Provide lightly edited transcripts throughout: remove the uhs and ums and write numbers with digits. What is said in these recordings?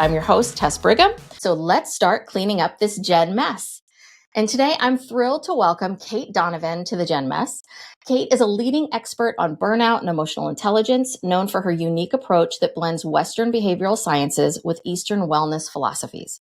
I'm your host, Tess Brigham. So let's start cleaning up this Gen mess. And today I'm thrilled to welcome Cait Donovan to the Gen Mess. Cait is a leading expert on burnout and emotional intelligence, known for her unique approach that blends Western behavioral sciences with Eastern wellness philosophies.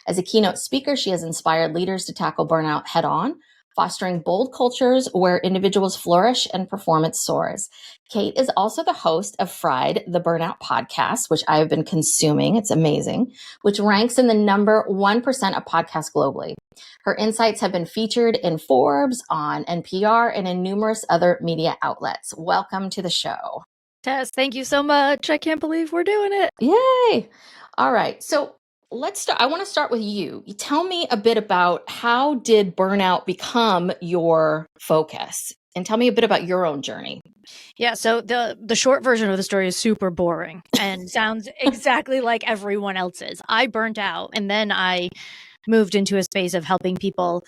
As a keynote speaker, she has inspired leaders to tackle burnout head-on, fostering bold cultures where individuals flourish and performance soars. Cait is also the host of Fried, the Burnout podcast, which I have been consuming. It's amazing, which ranks in the number 1% of podcasts globally. Her insights have been featured in Forbes, on NPR, and in numerous other media outlets. Welcome to the show. Tess, thank you so much. I can't believe we're doing it. Yay. All right. So let's start. I want to start with you. You tell me a bit about how did burnout become your focus? And tell me a bit about your own journey. Yeah, so the short version of the story is super boring and sounds exactly like everyone else's. I burnt out and then I moved into a space of helping people.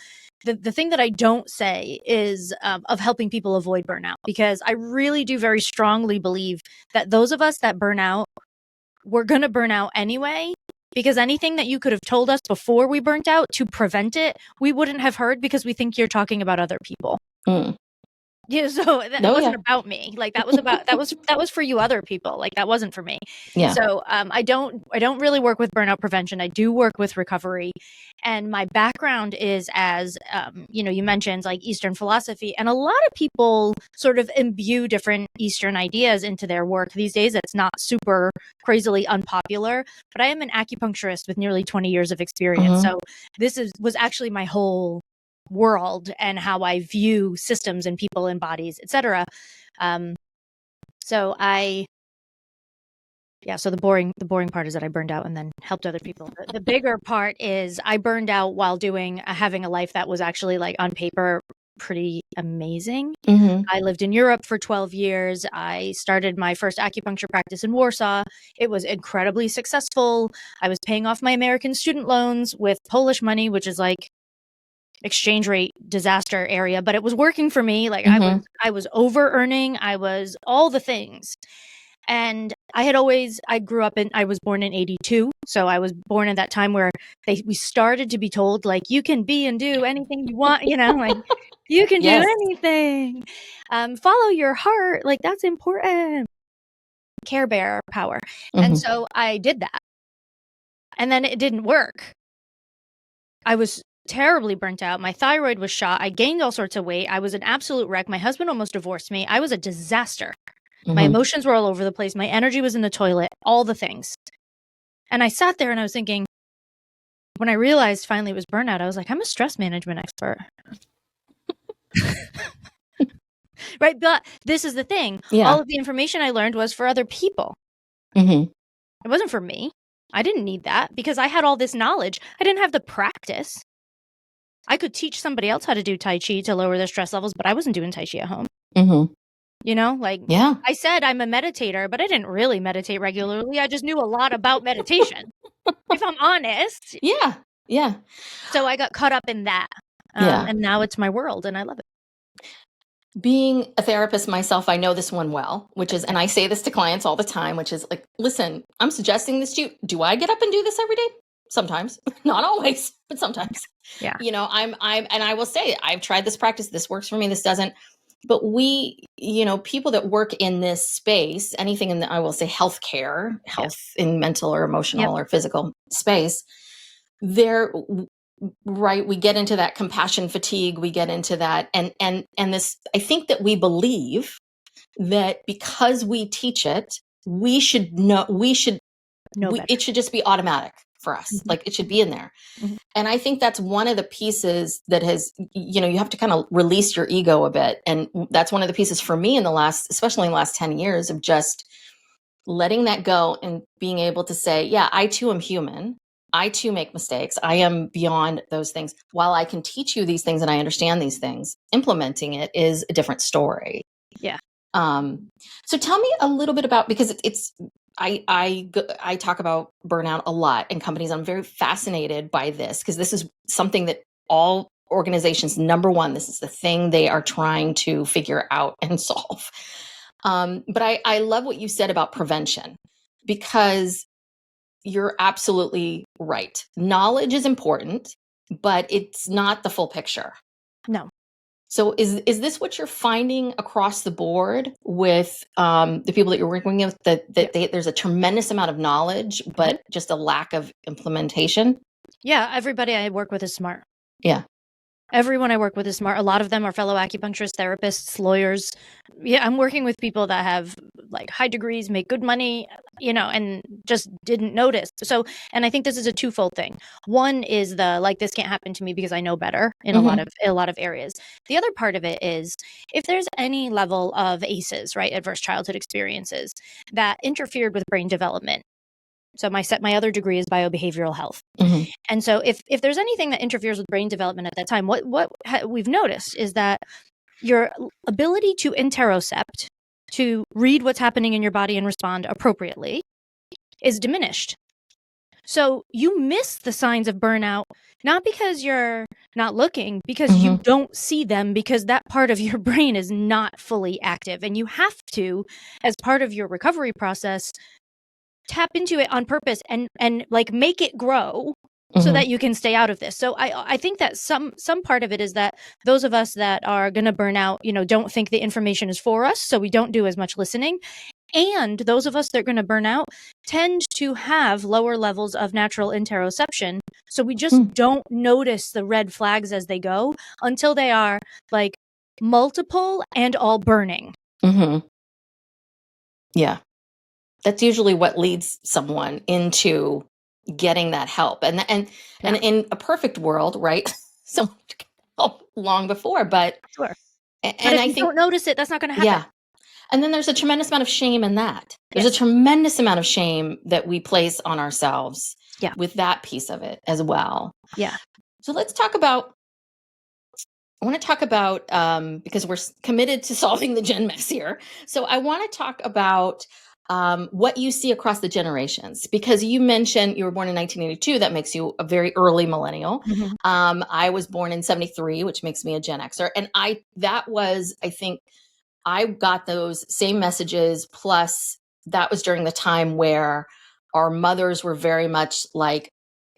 The thing that I don't say is of helping people avoid burnout, because I really do very strongly believe that those of us that burn out, we're going to burn out anyway, because anything that you could have told us before we burnt out to prevent it, we wouldn't have heard because we think you're talking about other people. Yeah, so that wasn't about me. Like that was for you other people. Like that wasn't for me. Yeah. So I don't really work with burnout prevention. I do work with recovery, and my background is as you mentioned like Eastern philosophy, and a lot of people sort of imbue different Eastern ideas into their work these days. It's not super crazily unpopular, but I am an acupuncturist with nearly 20 years of experience. So this was actually my whole world and how I view systems and people and bodies, etc. So the boring part is that I burned out and then helped other people. The bigger part is I burned out while having a life that was actually like on paper pretty amazing. I lived in Europe for 12 years. I started my first acupuncture practice in Warsaw. It was incredibly successful. I was paying off my American student loans with Polish money, which is like exchange rate disaster area, but it was working for me. Like I was over earning. I was all the things. And I was born in 82. So I was born at that time where we started to be told like, you can be and do anything you want, like you can do anything. Follow your heart. Like that's important. Care Bear power. And so I did that. And then it didn't work. I was terribly burnt out. My thyroid was shot. I gained all sorts of weight. I was an absolute wreck. My husband almost divorced me. I was a disaster. My emotions were all over the place. My energy was in the toilet, all the things. And I sat there and I was thinking, when I realized finally it was burnout, I was like, I'm a stress management expert. Right? But this is the thing. Yeah. All of the information I learned was for other people. It wasn't for me. I didn't need that because I had all this knowledge. I didn't have the practice. I could teach somebody else how to do Tai Chi to lower their stress levels, but I wasn't doing Tai Chi at home. I said I'm a meditator, but I didn't really meditate regularly. I just knew a lot about meditation, if I'm honest. Yeah. Yeah. So I got caught up in that. And now it's my world and I love it. Being a therapist myself, I know this one well, which is, and I say this to clients all the time, which is like, listen, I'm suggesting this to you. Do I get up and do this every day? Sometimes, not always, but sometimes. Yeah. And I will say, I've tried this practice. This works for me. This doesn't. But we, people that work in this space, anything in I will say healthcare, health in mental or emotional or physical space, they're right. We get into that compassion fatigue. We get into that. And this, I think that we believe that because we teach it, it should just be automatic for us. Like it should be in there. And I think that's one of the pieces that has, you have to kind of release your ego a bit. And that's one of the pieces for me especially in the last 10 years of just letting that go and being able to say, yeah, I too am human. I too make mistakes. I am beyond those things. While I can teach you these things and I understand these things, implementing it is a different story. Yeah. So tell me a little bit about, because I talk about burnout a lot in companies. I'm very fascinated by this because this is something that all organizations, number one, this is the thing they are trying to figure out and solve. But I love what you said about prevention, because you're absolutely right. Knowledge is important, but it's not the full picture. No. So is this what you're finding across the board with the people that you're working with, that there's a tremendous amount of knowledge, but just a lack of implementation? Yeah, everybody I work with is smart. Yeah. Everyone I work with is smart. A lot of them are fellow acupuncturists, therapists, lawyers. Yeah, I'm working with people that have like high degrees, make good money, and just didn't notice. So, and I think this is a twofold thing. One is this can't happen to me because I know better in a lot of areas. The other part of it is if there's any level of ACEs, right, adverse childhood experiences, that interfered with brain development. So my other degree is biobehavioral health. And so if there's anything that interferes with brain development at that time, what we've noticed is that your ability to interocept, to read what's happening in your body and respond appropriately, is diminished. So you miss the signs of burnout, not because you're not looking, because you don't see them, because that part of your brain is not fully active. And you have to, as part of your recovery process, tap into it on purpose and like make it grow so that you can stay out of this. So I think that some part of it is that those of us that are going to burn out, don't think the information is for us. So we don't do as much listening. And those of us that are going to burn out tend to have lower levels of natural interoception. So we just don't notice the red flags as they go until they are like multiple and all burning. Yeah. That's usually what leads someone into getting that help. And in a perfect world, right? Someone could help long before, but sure. And but if I you think don't notice it, that's not going to happen. Yeah. And then there's a tremendous amount of shame in that. There's a tremendous amount of shame that we place on ourselves with that piece of it as well. Yeah. So let's talk about, I want to talk about, because we're committed to solving the gen mess here. So I want to talk about what you see across the generations, because you mentioned you were born in 1982. That makes you a very early millennial. I was born in 73, which makes me a Gen Xer. And I think I got those same messages. Plus that was during the time where our mothers were very much like,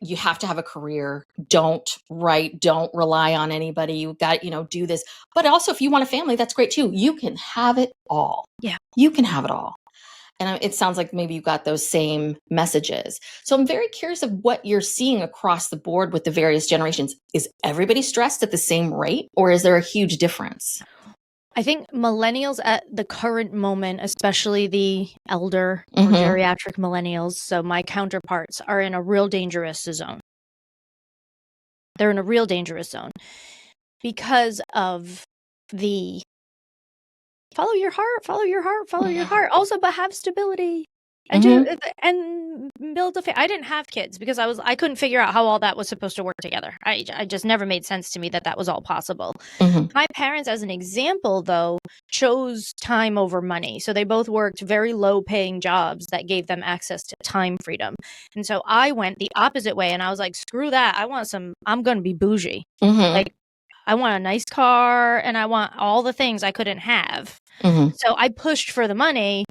you have to have a career. Don't write. Don't rely on anybody. You got, do this. But also if you want a family, that's great too. You can have it all. Yeah. You can have it all. And it sounds like maybe you got those same messages. So I'm very curious of what you're seeing across the board with the various generations. Is everybody stressed at the same rate, or is there a huge difference? I think millennials at the current moment, especially the elder or geriatric millennials, so my counterparts, are in a real dangerous zone. They're in a real dangerous zone because of the follow your heart, follow your heart, follow your heart. Also, but have stability and build a I didn't have kids because I couldn't figure out how all that was supposed to work together. I just never made sense to me that was all possible. My parents, as an example, though, chose time over money. So they both worked very low paying jobs that gave them access to time freedom. And so I went the opposite way, and I was like, screw that. I'm going to be bougie. Like, I want a nice car and I want all the things I couldn't have. So I pushed for the money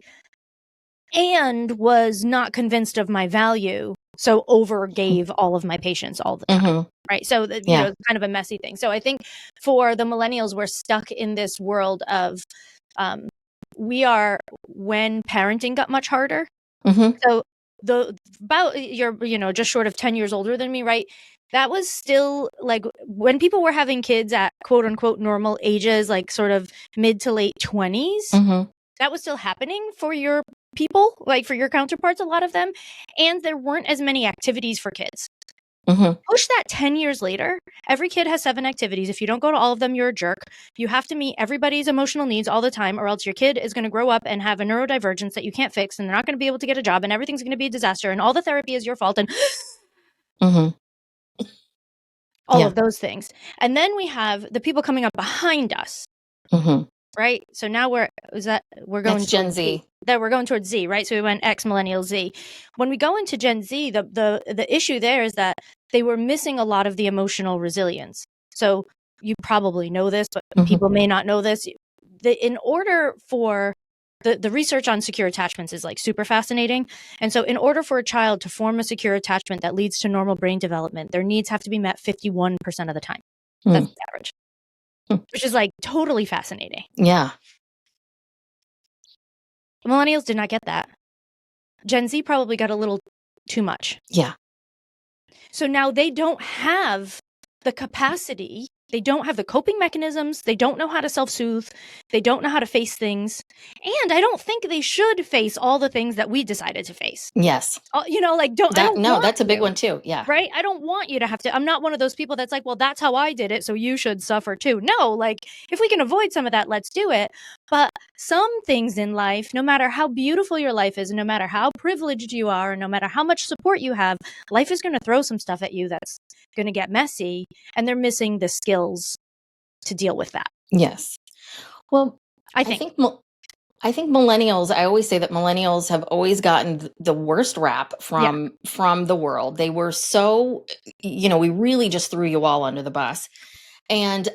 and was not convinced of my value. So overgave all of my patients all the time. Right. So, it's kind of a messy thing. So I think for the millennials, we're stuck in this world of when parenting got much harder. So you're just short of 10 years older than me, right? That was still like when people were having kids at quote unquote normal ages, like sort of mid to late 20s. That was still happening for your people, like for your counterparts, a lot of them. And there weren't as many activities for kids. Push that 10 years later, every kid has 7 activities. If you don't go to all of them, you're a jerk. You have to meet everybody's emotional needs all the time, or else your kid is going to grow up and have a neurodivergence that you can't fix, and they're not going to be able to get a job, and everything's going to be a disaster, and all the therapy is your fault, and all of those things. And then we have the people coming up behind us. Right. So now we're going Gen Z. We're going towards Z, right? So we went X, Millennial, Z. When we go into Gen Z, the issue there is that they were missing a lot of the emotional resilience. So you probably know this, but people may not know this. In order for the research on secure attachments is like super fascinating. And so in order for a child to form a secure attachment that leads to normal brain development, their needs have to be met 51% of the time. That's the average, which is like totally fascinating. Yeah. Millennials did not get that. Gen Z probably got a little too much. Yeah. So now they don't have the capacity, they don't have the coping mechanisms, they don't know how to self-soothe, they don't know how to face things, and I don't think they should face all the things that we decided to face. Yes. You know, like, that's a big one too. Yeah. Right? I don't want you to have to. I'm not one of those people that's like, well, that's how I did it, so you should suffer too. No, like, if we can avoid some of that, let's do it. But some things in life, no matter how beautiful your life is, no matter how privileged you are, and no matter how much support you have, life is going to throw some stuff at you that's going to get messy, and they're missing the skills to deal with that. Yes. Well, I think millennials, I always say that millennials have always gotten the worst rap from the world. They were so, we really just threw you all under the bus. And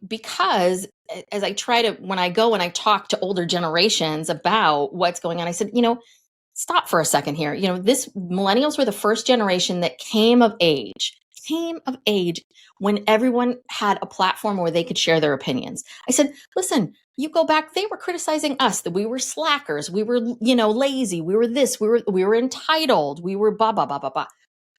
because as I try to, when I go and I talk to older generations about what's going on, I said, stop for a second here. This millennials were the first generation that came of age when everyone had a platform where they could share their opinions. I said, listen, you go back, they were criticizing us that we were slackers, we were, lazy, we were this, we were entitled, we were blah, blah, blah, blah, blah.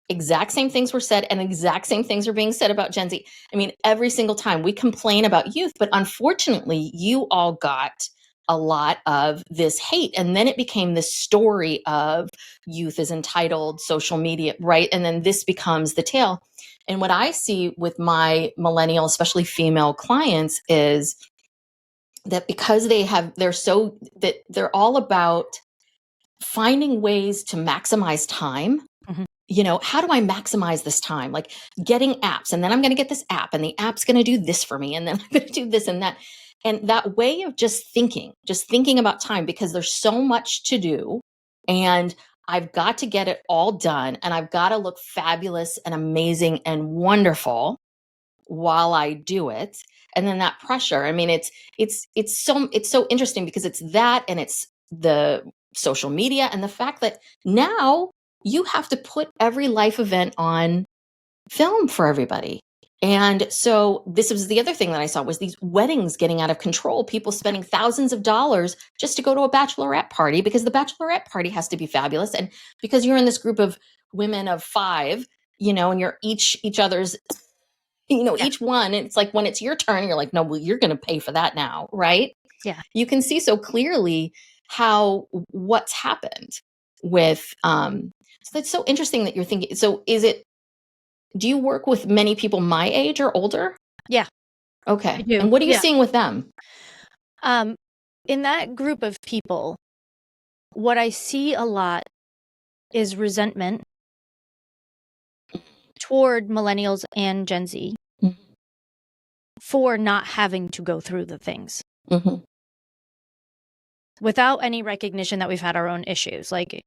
Exact same things were said, and exact same things are being said about Gen Z. I mean, every single time we complain about youth, but unfortunately, you all got a lot of this hate. And then it became this story of youth is entitled, social media, right? And then this becomes the tale. And what I see with my millennial, especially female clients, is that because they're all about finding ways to maximize time. How do I maximize this time? Like getting apps, and then I'm going to get this app, and the app's going to do this for me, and then I'm going to do this and that. And that way of just thinking about time, because there's so much to do, and I've got to get it all done, and I've got to look fabulous and amazing and wonderful while I do it. And then that pressure, I mean, it's so interesting, because it's that, and it's the social media, and the fact that now you have to put every life event on film for everybody. And so this was the other thing that I saw, was these weddings getting out of control, people spending thousands of dollars just to go to a bachelorette party, because the bachelorette party has to be fabulous. And because you're in this group of women of 5, and you're each other's, each one, and it's like, when it's your turn, you're like, no, well, you're going to pay for that now. Right. Yeah. You can see so clearly what's happened with, so that's so interesting that you're thinking. So do you work with many people my age or older? Yeah. Okay. And what are you seeing with them? In that group of people, what I see a lot is resentment toward millennials and Gen Z for not having to go through the things. Without any recognition that we've had our own issues. Like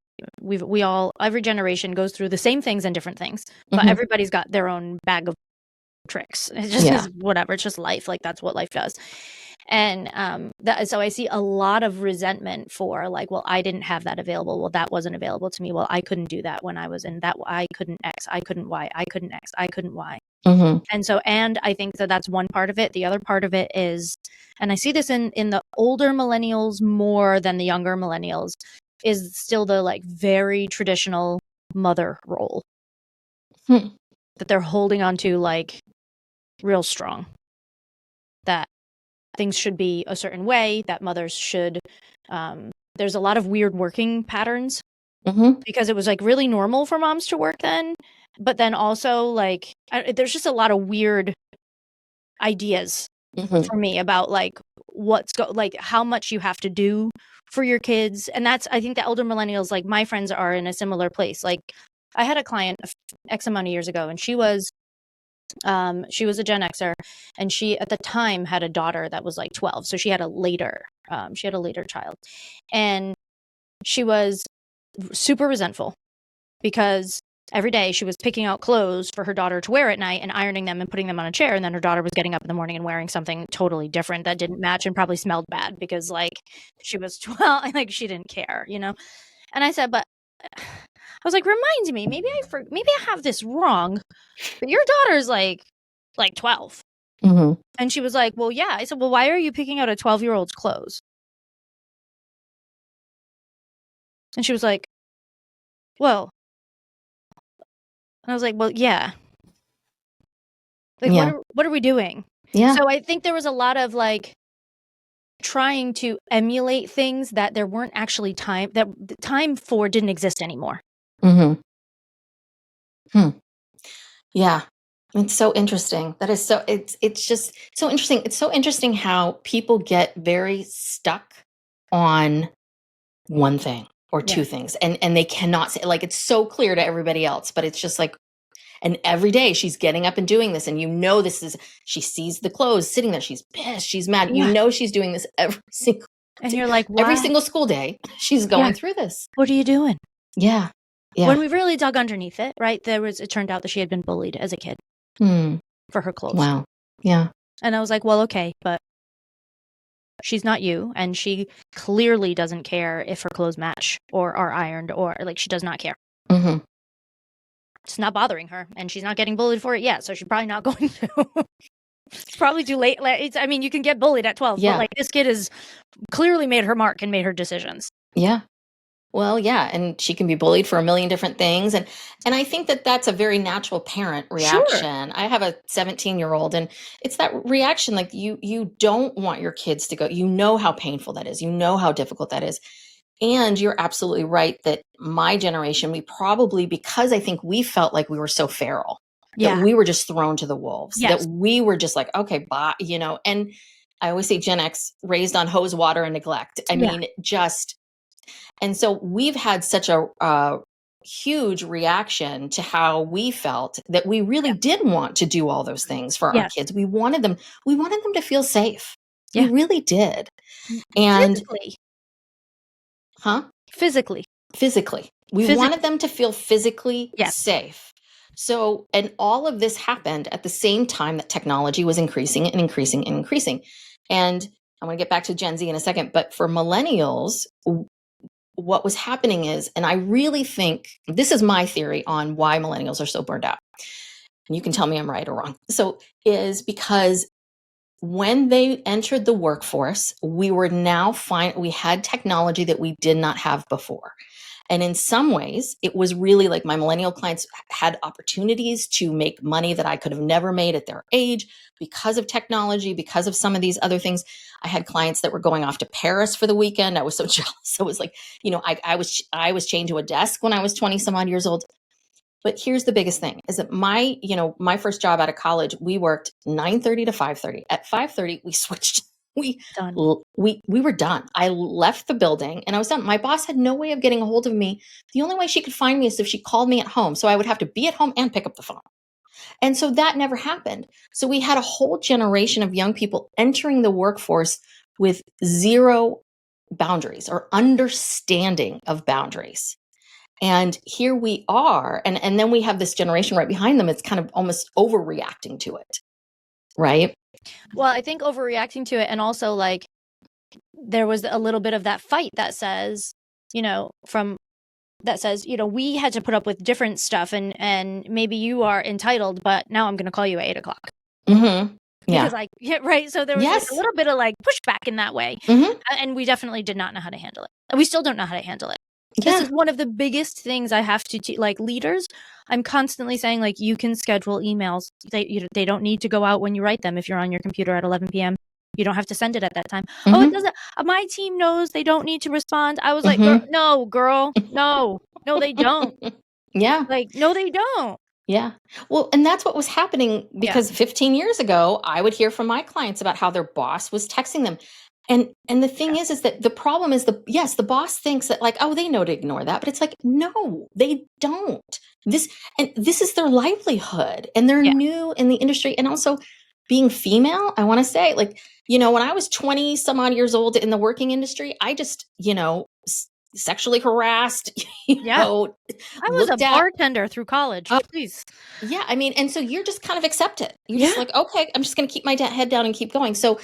every generation goes through the same things and different things, but everybody's got their own bag of tricks. It's just whatever. It's just life. Like, that's what life does. And so I see a lot of resentment for, like, well, I didn't have that available. Well, that wasn't available to me. Well, I couldn't do that when I was in that. I couldn't X. I couldn't Y. I couldn't X. I couldn't Y. And I think that that's one part of it. The other part of it is, and I see this in the older millennials more than the younger millennials, is still the, like, very traditional mother role that they're holding on to, like, real strong. That things should be a certain way, that mothers should, there's a lot of weird working patterns because it was, like, really normal for moms to work then. But then also, like, there's just a lot of weird ideas for me about, like, like, how much you have to do for your kids. And I think the elder millennials, like my friends, are in a similar place. Like, I had a client X amount of years ago, and she was a Gen Xer, and she at the time had a daughter that was like 12. So she had a later child, and she was super resentful because every day she was picking out clothes for her daughter to wear at night and ironing them and putting them on a chair. And then her daughter was getting up in the morning and wearing something totally different that didn't match and probably smelled bad because like she was 12 and like she didn't care, you know? And I said, but I was like, remind me, maybe I have this wrong, but your daughter's like 12. Mm-hmm. And she was like, well, yeah. I said, well, why are you picking out a 12-year-old's clothes? And she was like, well, and I was like, well, yeah. Like, yeah. What are we doing? Yeah. So I think there was a lot of like trying to emulate things that there weren't actually time for didn't exist anymore. Mm-hmm. Yeah. It's so interesting. That is so, it's just so interesting. It's so interesting how people get very stuck on one thing or two things and they cannot say, like, it's so clear to everybody else, but it's just like, and every day she's getting up and doing this. And she sees the clothes sitting there. She's pissed. She's mad. Yeah. You know, she's doing this every single And you're like, why? Every single school day, she's going through this. What are you doing? Yeah. Yeah. When we really dug underneath it, right, it turned out that she had been bullied as a kid for her clothes. Wow. Yeah. And I was like, well, okay, but she's not you. And she clearly doesn't care if her clothes match or are ironed or like she does not care. Mm-hmm. It's not bothering her and she's not getting bullied for it yet. So she's probably not going to. It's probably too late. I mean, you can get bullied at 12, but like this kid has clearly made her mark and made her decisions. Yeah. Well, yeah. And she can be bullied for a million different things. And I think that that's a very natural parent reaction. Sure. I have a 17-year-old and it's that reaction. Like you don't want your kids to go, you know how painful that is. You know how difficult that is. And you're absolutely right that my generation, we probably, because I think we felt like we were so feral, that we were just thrown to the wolves, that we were just like, okay, bye, you know, and I always say Gen X raised on hose, water, and neglect. I mean, and so we've had such a huge reaction to how we felt that we really did want to do all those things for our kids. We wanted them to feel safe. We really did. And physically. Huh? Physically. We wanted them to feel physically safe. So, and all of this happened at the same time that technology was increasing and increasing and increasing. And I'm going to get back to Gen Z in a second, but for millennials, what was happening is, and I really think this is my theory on why millennials are so burned out. And you can tell me I'm right or wrong. So is because when they entered the workforce, we had technology that we did not have before. And in some ways, it was really like my millennial clients had opportunities to make money that I could have never made at their age because of technology, because of some of these other things. I had clients that were going off to Paris for the weekend. I was so jealous. It was like, you know, I was chained to a desk when I was 20 some odd years old. But here's the biggest thing is that my first job out of college, we worked 9:30 to 5:30. At 5:30, we switched. We were done. I left the building and I was done. My boss had no way of getting a hold of me. The only way she could find me is if she called me at home. So I would have to be at home and pick up the phone. And so that never happened. So we had a whole generation of young people entering the workforce with zero boundaries or understanding of boundaries. And here we are. And then we have this generation right behind them. It's kind of almost overreacting to it. Right? Well, I think overreacting to it. And also like there was a little bit of that fight that says, we had to put up with different stuff and maybe you are entitled, but now I'm going to call you at 8:00. Mm-hmm. Because right. So there was like a little bit of like pushback in that way. Mm-hmm. And we definitely did not know how to handle it. And we still don't know how to handle it. Yeah. This is one of the biggest things I have to like leaders. I'm constantly saying like you can schedule emails. They don't need to go out when you write them. If you're on your computer at 11 p.m., you don't have to send it at that time. Mm-hmm. Oh, it doesn't. My team knows they don't need to respond. I was like, no, girl, no, they don't. Yeah, like no, they don't. Yeah. Well, and that's what was happening because 15 years ago, I would hear from my clients about how their boss was texting them. And the thing is that the problem is the boss thinks that like, oh, they know to ignore that. But it's like, no, they don't. This is their livelihood and they're new in the industry. And also being female, I want to say like, when I was 20 some odd years old in the working industry, I just, sexually harassed, Yeah. I was a bartender through college. Please. Yeah. I mean, and so you're just kind of accept it. You're just like, okay, I'm just going to keep my head down and keep going. So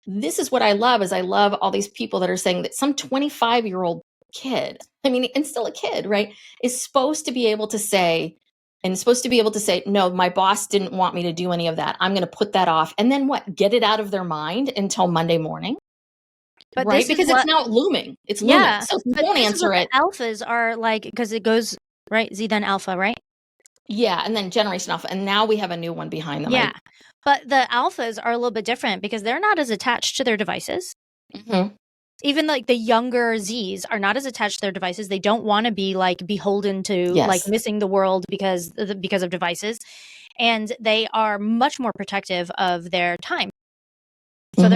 this is what I love is I love all these people that are saying that some 25-year-old kid, I mean, and still a kid, right, is supposed to be able to say, no, my boss didn't want me to do any of that. I'm going to put that off. And then what? Get it out of their mind until Monday morning. But right? Because it's now looming. It's looming. So if you won't answer it. Alphas are like, because it goes, right? Z then alpha, right? Yeah. And then generation alpha. And now we have a new one behind them. Yeah. But the alphas are a little bit different because they're not as attached to their devices. Mm-hmm. Even like the younger Zs are not as attached to their devices. They don't want to be like beholden to like missing the world because of devices. And they are much more protective of their time. So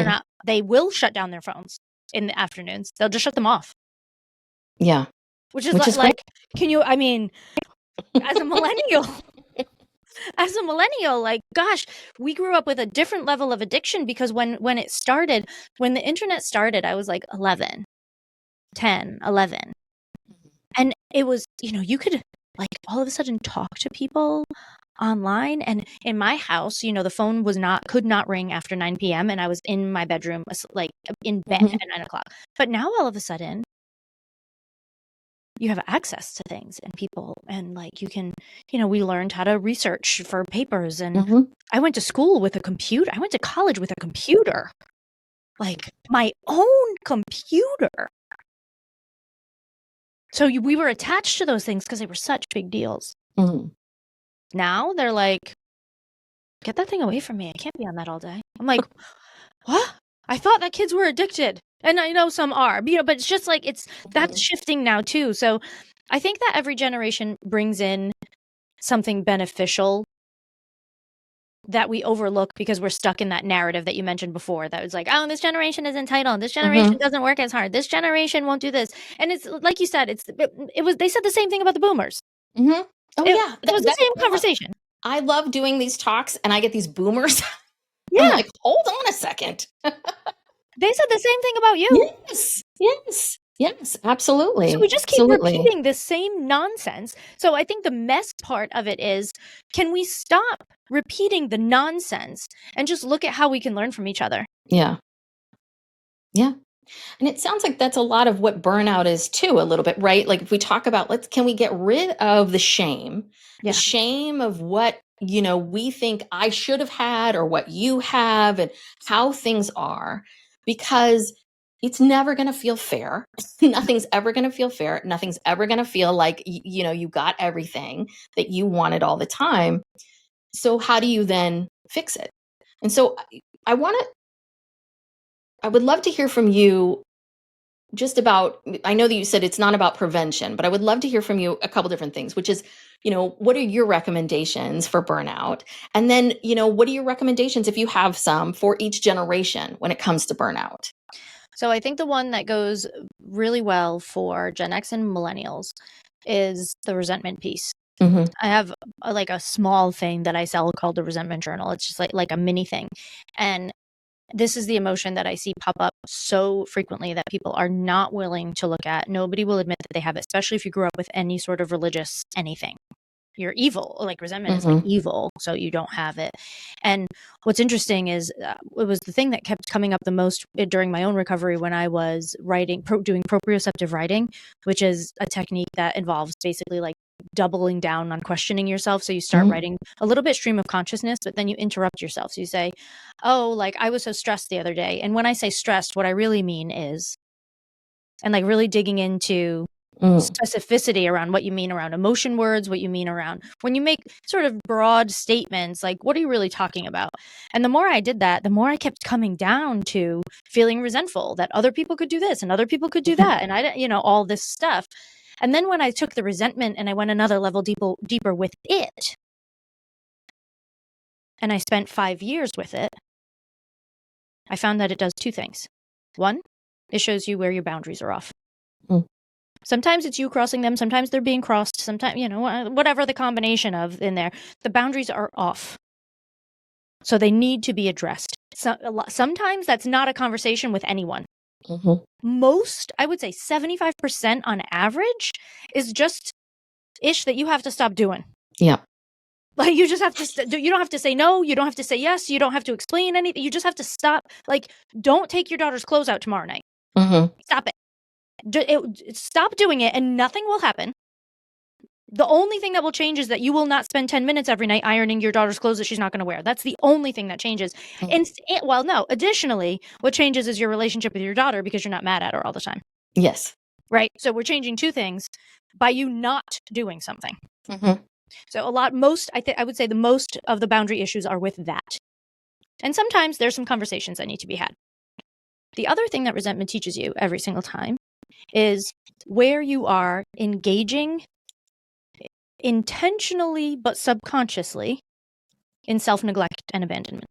they will shut down their phones in the afternoons. They'll just shut them off. Yeah. Which is like, can you, I mean, as a millennial, like, gosh, we grew up with a different level of addiction because when the internet started, I was like 11. And it was, you could like all of a sudden talk to people online. And in my house, the phone could not ring after 9 p.m. and I was in my bedroom, like in bed at 9 o'clock. But now all of a sudden, you have access to things and people, and like you can, we learned how to research for papers, and I went to school with a computer. I went to college with a computer, like my own computer. So we were attached to those things because they were such big deals. Now they're like, get that thing away from me. I can't be on that all day. I'm like, what? I thought that kids were addicted. And I know some are, but it's just like that's shifting now too. So I think that every generation brings in something beneficial that we overlook because we're stuck in that narrative that you mentioned before. That was like, oh, this generation is entitled. This generation doesn't work as hard. This generation won't do this. And it's like you said, they said the same thing about the boomers. Oh yeah. It was the same conversation. I love doing these talks and I get these boomers. Yeah. I'm like, hold on a second. They said the same thing about you. Yes, absolutely. So we just keep repeating the same nonsense. So I think the mess part of it is, can we stop repeating the nonsense and just look at how we can learn from each other? Yeah. And it sounds like that's a lot of what burnout is too, a little bit, right? Like if we talk about, can we get rid of the shame? The shame of what, we think I should have had or what you have and how things are, because it's never going to feel fair. Nothing's ever going to feel fair. Nothing's ever going to feel like, you got everything that you wanted all the time. So how do you then fix it? And so I would love to hear from you just about, I know that you said it's not about prevention, but I would love to hear from you a couple different things, which is, what are your recommendations for burnout? And then, what are your recommendations, if you have some, for each generation when it comes to burnout? So I think the one that goes really well for Gen X and millennials is the resentment piece. I have a small thing that I sell called the resentment journal. It's just like a mini thing. And this is the emotion that I see pop up so frequently that people are not willing to look at. Nobody will admit that they have it, especially if you grew up with any sort of religious anything. You're evil. Like resentment is like evil, so you don't have it. And what's interesting is it was the thing that kept coming up the most during my own recovery when I was doing proprioceptive writing, which is a technique that involves basically like doubling down on questioning yourself. So you start writing a little bit stream of consciousness, but then you interrupt yourself. So you say, oh, like I was so stressed the other day. And when I say stressed, what I really mean is, and like really digging into specificity around what you mean around emotion words, what you mean around when you make sort of broad statements, like what are you really talking about? And the more I did that, the more I kept coming down to feeling resentful that other people could do this and other people could do that. And I, all this stuff. And then when I took the resentment and I went another level deeper with it, and I spent 5 years with it, I found that it does two things. One, it shows you where your boundaries are off. Sometimes it's you crossing them. Sometimes they're being crossed. Sometimes, whatever the combination of in there, the boundaries are off. So they need to be addressed. Sometimes that's not a conversation with anyone. Most, I would say 75% on average, is just ish that you have to stop doing. Yeah. Like, you just have to, you don't have to say no. You don't have to say yes. You don't have to explain anything. You just have to stop. Like, don't take your daughter's clothes out tomorrow night. Stop it. Stop doing it, and nothing will happen. The only thing that will change is that you will not spend 10 minutes every night ironing your daughter's clothes that she's not going to wear. That's the only thing that changes. Additionally, what changes is your relationship with your daughter, because you're not mad at her all the time. Yes. Right? So we're changing two things by you not doing something. So I would say the most of the boundary issues are with that. And sometimes there's some conversations that need to be had. The other thing that resentment teaches you every single time is where you are engaging intentionally but subconsciously in self-neglect and abandonment.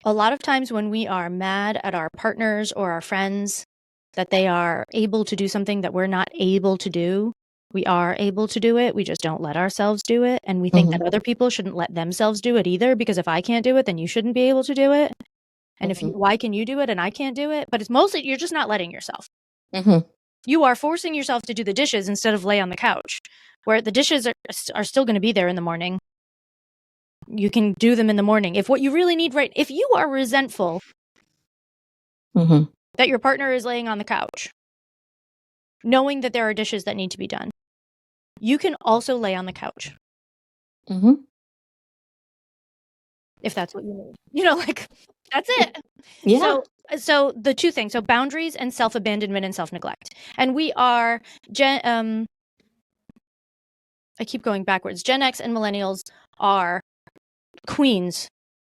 A lot of times when we are mad at our partners or our friends that they are able to do something that we're not able to do, we are able to do it. We just don't let ourselves do it. And we think that other people shouldn't let themselves do it either, because if I can't do it, then you shouldn't be able to do it. And why can you do it and I can't do it? But it's mostly you're just not letting yourself. You are forcing yourself to do the dishes instead of lay on the couch, where the dishes are still going to be there in the morning. You can do them in the morning. If what you really need if you are resentful that your partner is laying on the couch, knowing that there are dishes that need to be done, you can also lay on the couch. If that's what you need. That's it. Yeah. So the two things, so boundaries and self-abandonment and self-neglect. And we are, I keep going backwards. Gen X and millennials are queens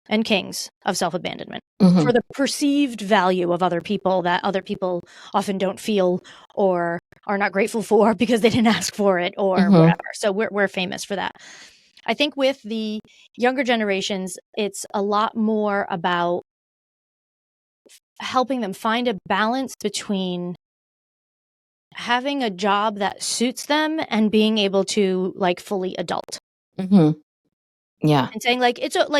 and kings of self-abandonment for the perceived value of other people that other people often don't feel or are not grateful for because they didn't ask for it or whatever. So we're famous for that. I think with the younger generations, it's a lot more about helping them find a balance between having a job that suits them and being able to fully adult. Yeah. And saying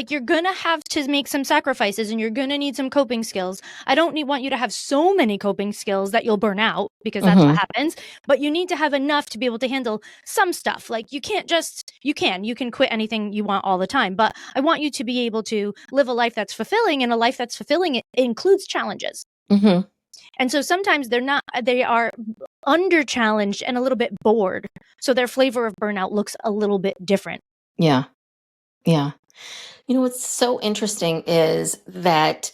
you're gonna have to make some sacrifices and you're gonna need some coping skills. I don't want you to have so many coping skills that you'll burn out, because that's what happens. But you need to have enough to be able to handle some stuff. Like, you can't just, you can quit anything you want all the time. But I want you to be able to live a life that's fulfilling, and a life that's fulfilling, it includes challenges. And so sometimes they are under challenged and a little bit bored. So their flavor of burnout looks a little bit different. Yeah. Yeah. What's so interesting is that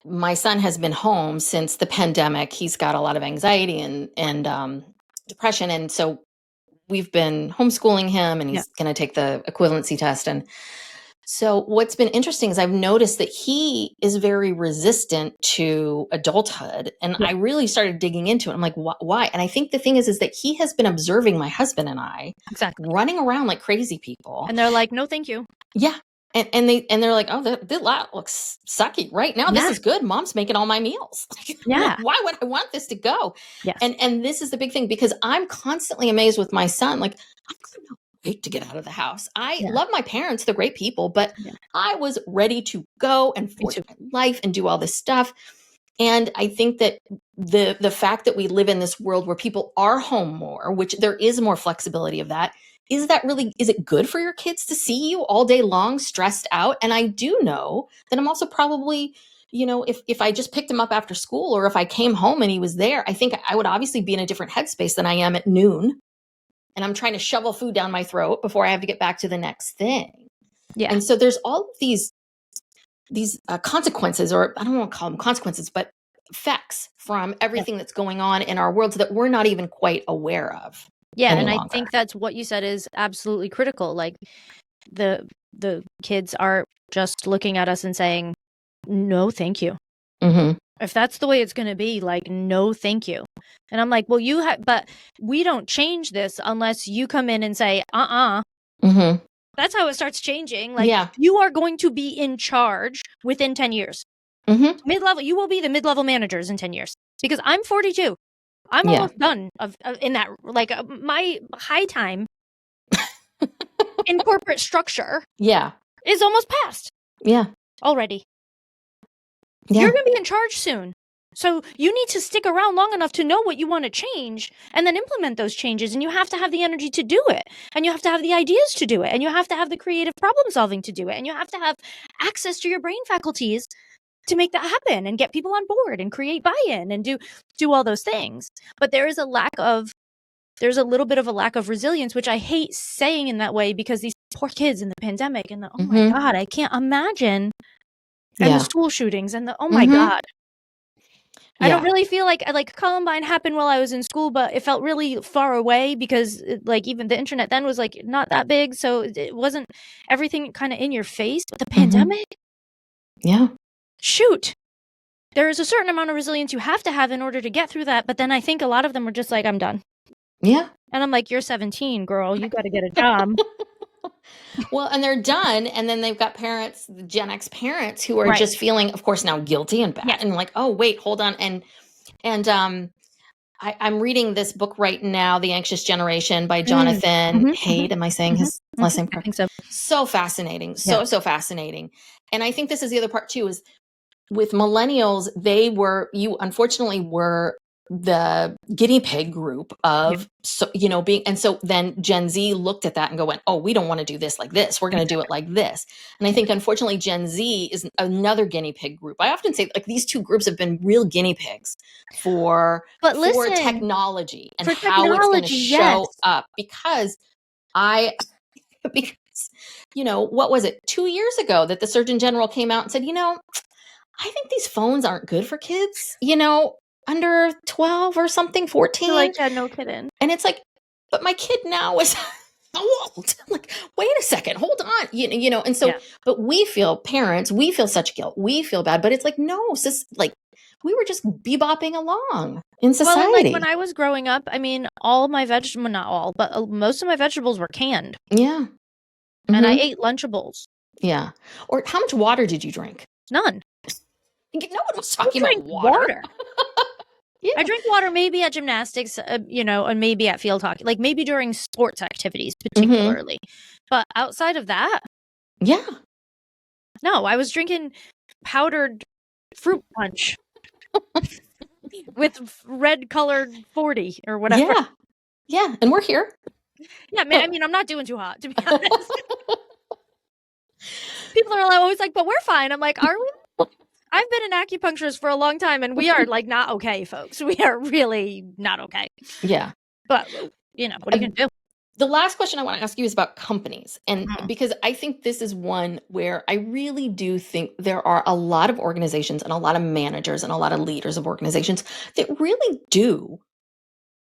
my son has been home since the pandemic. He's got a lot of anxiety and depression. And so we've been homeschooling him, and he's going to take the equivalency test. And so what's been interesting is I've noticed that he is very resistant to adulthood. And I really started digging into it. I'm like, why? And I think the thing is that he has been observing my husband and I running around like crazy people. And they're like, no, thank you. Yeah. And they're like, oh, that looks sucky right now. This is good. Mom's making all my meals. Why would I want this to go? Yes. And this is the big thing, because I'm constantly amazed with my son. Like, I couldn't wait to get out of the house. I love my parents. They're great people, but I was ready to go and forge my life and do all this stuff. And I think that the fact that we live in this world where people are home more, which there is more flexibility of that, is it good for your kids to see you all day long stressed out? And I do know that I'm also probably, if I just picked him up after school, or if I came home and he was there, I think I would obviously be in a different headspace than I am at noon. And I'm trying to shovel food down my throat before I have to get back to the next thing. Yeah. And so there's all of these consequences, or I don't want to call them consequences, but effects from everything that's going on in our world that we're not even quite aware of. Yeah, and I think that's what you said is absolutely critical. Like, the kids are just looking at us and saying, no, thank you. If that's the way it's going to be, like, no, thank you. And I'm like, well, but we don't change this unless you come in and say, That's how it starts changing. Like, you are going to be in charge within 10 years. Mid-level, you will be the mid-level managers in 10 years, because I'm 42. I'm almost done in that, my high time in corporate structure is almost past. Yeah. Already. Yeah. You're going to be in charge soon. So you need to stick around long enough to know what you want to change and then implement those changes. And you have to have the energy to do it. And you have to have the ideas to do it. And you have to have the creative problem solving to do it. And you have to have access to your brain faculties to make that happen and get people on board and create buy-in and do all those things. But there's a little bit of a lack of resilience, which I hate saying in that way, because these poor kids in the pandemic and oh my God, I can't imagine. And the school shootings and oh my God. I don't really feel like Columbine happened while I was in school, but it felt really far away because even the internet then was not that big. So it wasn't everything kind of in your face, but the pandemic. Yeah. Shoot. There is a certain amount of resilience you have to have in order to get through that. But then I think a lot of them were just like, I'm done. Yeah. And I'm like, you're 17, girl. You got to get a job. Well, and they're done. And then they've got parents, the Gen X parents, who are just feeling, of course, now guilty and bad and like, oh, wait, hold on. And I'm reading this book right now, The Anxious Generation by Jonathan Haidt. Am I saying his last name correct? I think so. So fascinating. So fascinating. And I think this is the other part too, is with millennials, you unfortunately were the guinea pig group of, and so then Gen Z looked at that and went, oh, we don't want to do this like this. We're going to do it like this. And I think unfortunately Gen Z is another guinea pig group. I often say these two groups have been real guinea pigs for technology and how it's going to show up because what was it 2 years ago that the Surgeon General came out and said, I think these phones aren't good for kids, under 12 or something, 14. No kidding. And it's like, but my kid now is old. I'm like, wait a second, hold on. And so, but parents, we feel such guilt. We feel bad, but it's like, no, we were just bebopping along in society. Well, when I was growing up, I mean, all my vegetables, not all, but most of my vegetables were canned. Yeah. And I ate Lunchables. Yeah. Or how much water did you drink? None. No one was talking about water. Yeah. I drink water maybe at gymnastics, and maybe at field hockey, maybe during sports activities particularly. But outside of that, no, I was drinking powdered fruit punch with red colored 40 or whatever. Yeah, and we're here. Yeah, I mean, I'm not doing too hot, to be honest. People are always like, but we're fine. I'm like, are we? I've been an acupuncturist for a long time, and we are not okay, folks. We are really not okay. Yeah. But, what are you going to do? The last question I want to ask you is about companies. And because I think this is one where I really do think there are a lot of organizations and a lot of managers and a lot of leaders of organizations that really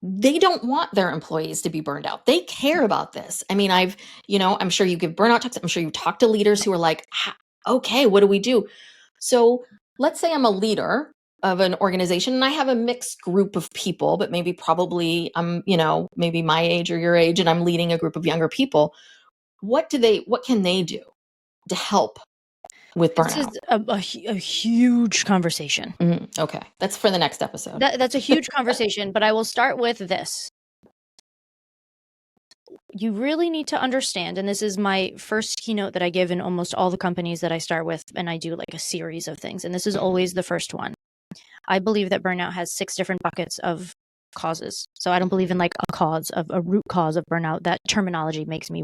they don't want their employees to be burned out. They care about this. I mean, I'm sure you give burnout talks. I'm sure you talk to leaders who are like, okay, what do we do? So let's say I'm a leader of an organization and I have a mixed group of people, but probably I'm, maybe my age or your age, and I'm leading a group of younger people. What can they do to help with burnout? This is a huge conversation. Okay. That's for the next episode. That's a huge conversation, but I will start with this. You really need to understand, and this is my first keynote that I give in almost all the companies that I start with, and I do a series of things, and this is always the first one. I believe that burnout has 6 different buckets of causes. So I don't believe in a root cause of burnout. That terminology makes me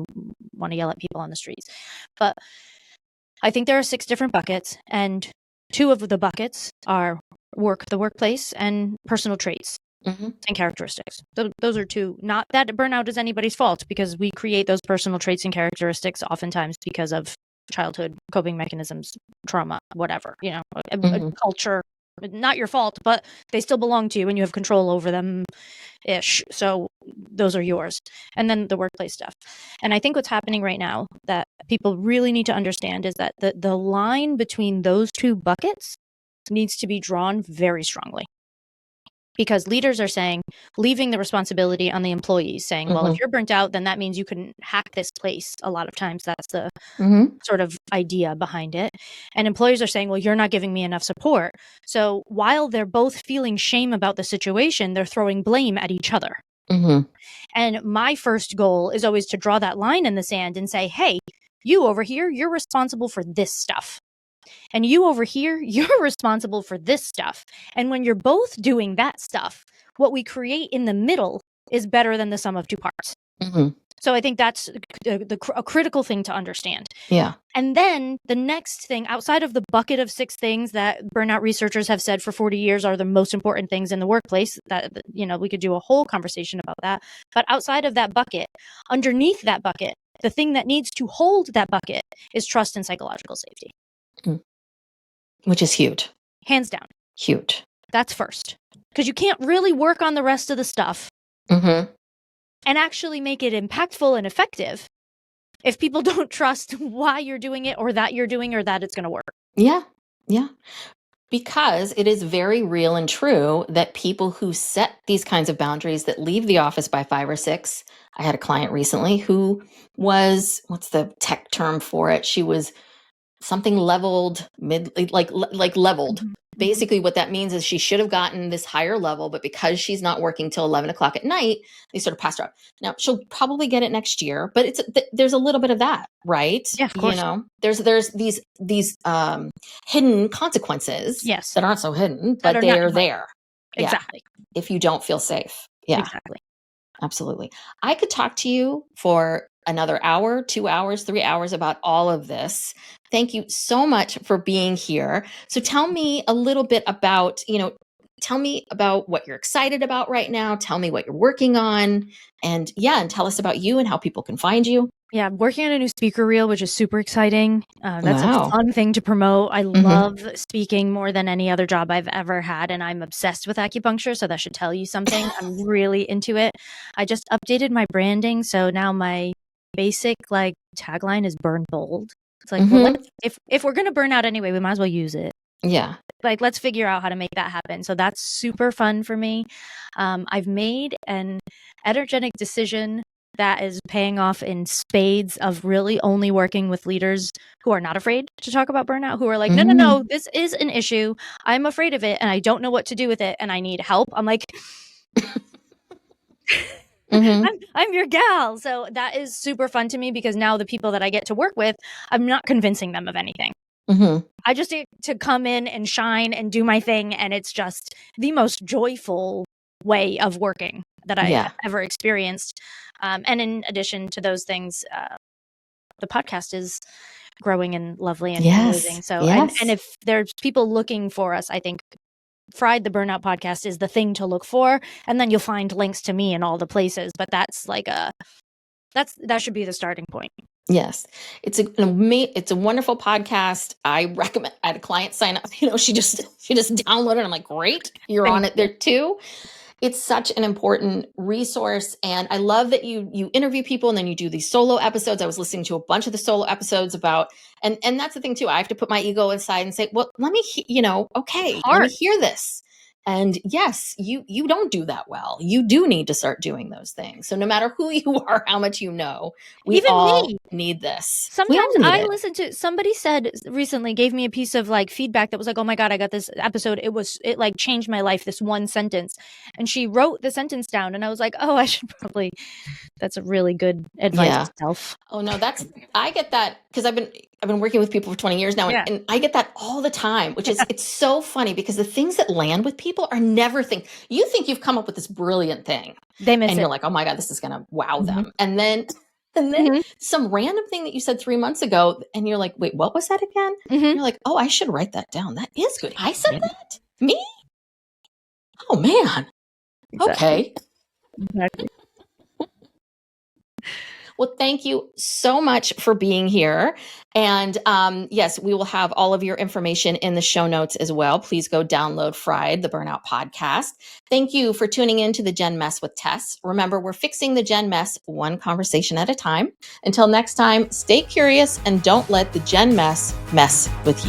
want to yell at people on the streets. But I think there are 6 different buckets, and 2 of the buckets are the workplace, and personal traits. And characteristics. Those are 2. Not that burnout is anybody's fault, because we create those personal traits and characteristics oftentimes because of childhood coping mechanisms, trauma, whatever, culture. Not your fault, but they still belong to you and you have control over them ish. So those are yours. And then the workplace stuff. And I think what's happening right now that people really need to understand is that the line between those 2 buckets needs to be drawn very strongly. Because leaders are leaving the responsibility on the employees, saying, well, if you're burnt out, then that means you can hack this place. A lot of times that's the sort of idea behind it. And employers are saying, well, you're not giving me enough support. So while they're both feeling shame about the situation, they're throwing blame at each other. And my first goal is always to draw that line in the sand and say, hey, you over here, you're responsible for this stuff. And you over here, you're responsible for this stuff. And when you're both doing that stuff, what we create in the middle is better than the sum of two parts. Mm-hmm. So I think that's a critical thing to understand. Yeah. And then the next thing, outside of the bucket of 6 things that burnout researchers have said for 40 years are the most important things in the workplace, that, we could do a whole conversation about that. But outside of that bucket, underneath that bucket, the thing that needs to hold that bucket is trust and psychological safety. Which is huge. Hands down. Huge. That's first. Because you can't really work on the rest of the stuff and actually make it impactful and effective if people don't trust why you're doing it or that you're doing or that it's going to work. Yeah. Yeah. Because it is very real and true that people who set these kinds of boundaries that leave the office by 5 or 6, I had a client recently who was, what's the tech term for it? She was something leveled, leveled. Mm-hmm. Basically, what that means is she should have gotten this higher level, but because she's not working till 11 o'clock at night, they sort of passed her up. Now, she'll probably get it next year, but there's a little bit of that, right? Yeah, of course. There's these hidden consequences that aren't so hidden, but they're there. Exactly. Yeah, if you don't feel safe. Yeah. Exactly. Absolutely. I could talk to you for another hour, 2 hours, 3 hours about all of this. Thank you so much for being here. So tell me a little bit about, tell me about what you're excited about right now. Tell me what you're working on and tell us about you and how people can find you. Yeah, working on a new speaker reel, which is super exciting. That's a fun thing to promote. I love speaking more than any other job I've ever had, and I'm obsessed with acupuncture, so that should tell you something. I'm really into it. I just updated my branding, so now my basic tagline is "Burn Bold." It's like, well, if we're gonna burn out anyway, we might as well use it. Yeah. Let's figure out how to make that happen. So that's super fun for me. I've made an energetic decision that is paying off in spades of really only working with leaders who are not afraid to talk about burnout, who are like, no, this is an issue. I'm afraid of it and I don't know what to do with it and I need help. I'm like, I'm your gal. So that is super fun to me because now the people that I get to work with, I'm not convincing them of anything. I just need to come in and shine and do my thing. And it's just the most joyful way of working that I have ever experienced. And in addition to those things, the podcast is growing and lovely and amazing. So, and if there's people looking for us, I think Fried the Burnout podcast is the thing to look for. And then you'll find links to me in all the places. But that's that should be the starting point. Yes. It's a wonderful podcast. I recommend. I had a client sign up, she just downloaded it. I'm like, great. You're on it there too. It's such an important resource. And I love that you interview people and then you do these solo episodes. I was listening to a bunch of the solo episodes about, and that's the thing too. I have to put my ego aside and say, well, let me, let me hear this. And yes, you don't do that well. You do need to start doing those things. So no matter who you are, how much you know, we Even all me. need this. Sometimes I listen to, somebody said recently, gave me a piece of feedback that was like, oh my God, I got this episode. It changed my life, this one sentence. And she wrote the sentence down and I was like, oh, I should probably, that's a really good advice to self. Oh no, I get that because I've been working with people for 20 years now and I get that all the time, which is, it's so funny because the things that land with people are never you think you've come up with this brilliant thing. They miss and it. You're like, oh my God, this is going to wow them. And then some random thing that you said 3 months ago and you're like, wait, what was that again? You're like, oh, I should write that down. That is good. I said that? Me? Oh man. Exactly. Okay. Exactly. Well, thank you so much for being here. And yes, we will have all of your information in the show notes as well. Please go download Fried, the Burnout podcast. Thank you for tuning in to the Gen Mess with Tess. Remember, we're fixing the Gen Mess one conversation at a time. Until next time, stay curious and don't let the Gen Mess mess with you.